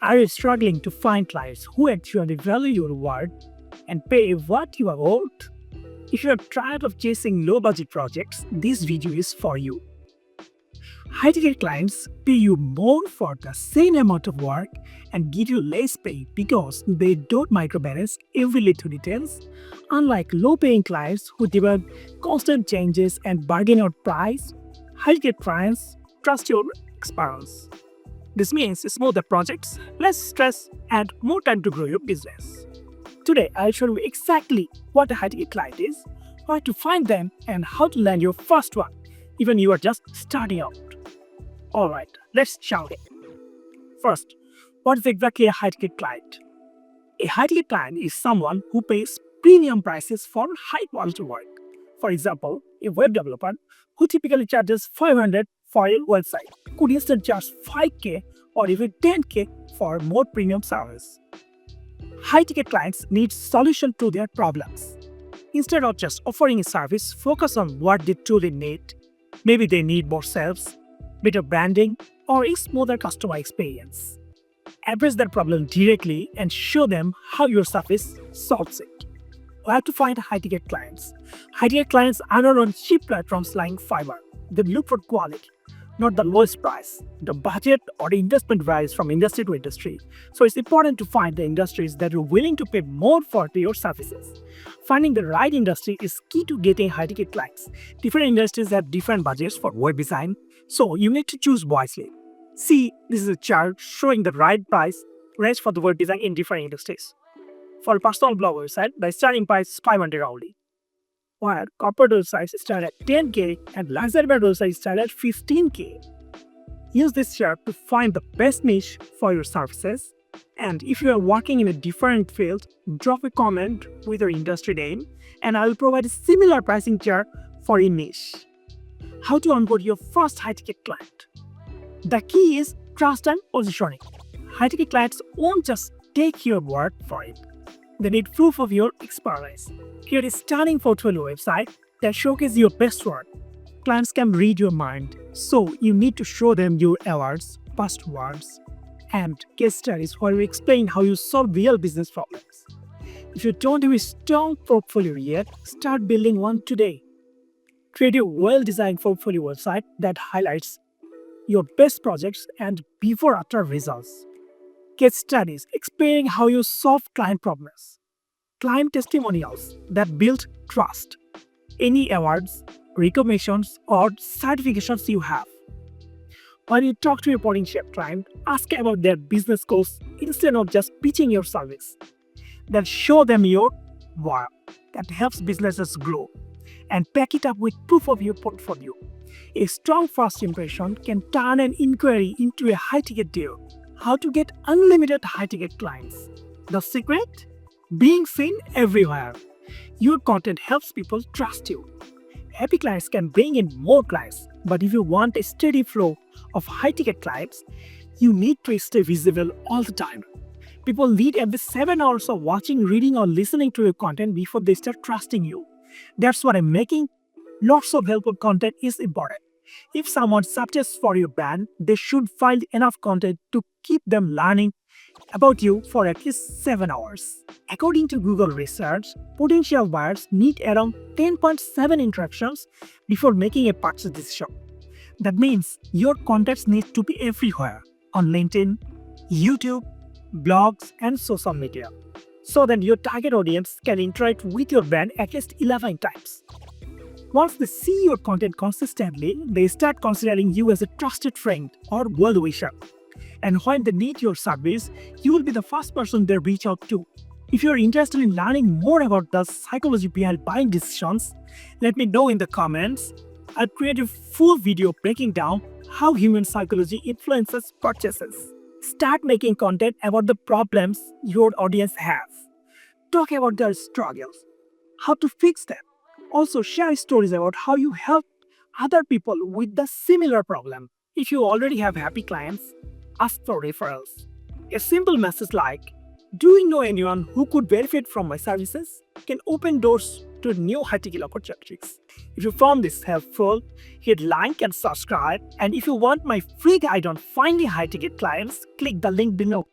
Are you struggling to find clients who actually value your work and pay what you are owed? If you are tired of chasing low budget projects, this video is for you. High ticket clients pay you more for the same amount of work and give you less pay because they don't micromanage every little details. Unlike low paying clients who demand constant changes and bargain out price, high ticket clients trust your experience. This means smoother projects, less stress, and more time to grow your business. Today, I'll show you exactly what a high-ticket client is, where to find them, and how to land your first one, even you are just starting out. Alright, let's jump in. First, what is exactly a high-ticket client? A high-ticket client is someone who pays premium prices for high-quality work. For example, a web developer who typically charges $500 for a website could instead charge $5K or even $10K for more premium service. High-ticket clients need solutions to their problems. Instead of just offering a service, focus on what they truly need. Maybe they need more sales, better branding, or a smoother customer experience. Address their problem directly and show them how your service solves it. Where to find high-ticket clients? High-ticket clients are not on cheap platforms like Fiverr. They look for quality, not the lowest price. The budget or the investment varies from industry to industry, so it's important to find the industries that are willing to pay more for your services. Finding the right industry is key to getting high-ticket clients. Different industries have different budgets for web design, so you need to choose wisely. See, this is a chart showing the right price range for the web design in different industries. For a personal blog website, the starting price is $500 only, while corporate websites start at $10K and luxury websites start at $15K. Use this chart to find the best niche for your services. And if you are working in a different field, drop a comment with your industry name and I will provide a similar pricing chart for a niche. How to onboard your first high-ticket client? The key is trust and positioning. High-ticket clients won't just take your word for it. They need proof of your expertise. Create a stunning portfolio website that showcases your best work. Clients can read your mind, so you need to show them your awards, past works, and case studies where you explain how you solve real business problems. If you don't have a strong portfolio yet, start building one today. Create a well-designed portfolio website that highlights your best projects and before-after results. Case studies explaining how you solve client problems. Client testimonials that build trust. Any awards, recognitions, or certifications you have. When you talk to a potential client, ask about their business goals instead of just pitching your service. Then show them your work that helps businesses grow and back it up with proof of your portfolio. A strong first impression can turn an inquiry into a high-ticket deal. How to get unlimited high-ticket clients? The secret? Being seen everywhere. Your content helps people trust you. Happy clients can bring in more clients, but if you want a steady flow of high-ticket clients, you need to stay visible all the time. People need every 7 hours of watching, reading, or listening to your content before they start trusting you. That's why making lots of helpful content is important. If someone searches for your brand, they should find enough content to keep them learning about you for at least 7 hours. According to Google research, potential buyers need around 10.7 interactions before making a purchase decision. That means your contacts need to be everywhere on LinkedIn, YouTube, blogs, and social media, so that your target audience can interact with your brand at least 11 times. Once they see your content consistently, they start considering you as a trusted friend or well-wisher. And when they need your service, you will be the first person they reach out to. If you're interested in learning more about the psychology behind buying decisions, let me know in the comments. I'll create a full video breaking down how human psychology influences purchases. Start making content about the problems your audience has. Talk about their struggles, how to fix them. Also share stories about how you help other people with the similar problem. If you already have happy clients, ask for referrals. A simple message like, "Do you know anyone who could benefit from my services?" can open doors to new high-ticket opportunities. If you found this helpful, hit like and subscribe. And if you want my free guide on finding high-ticket clients, click the link below.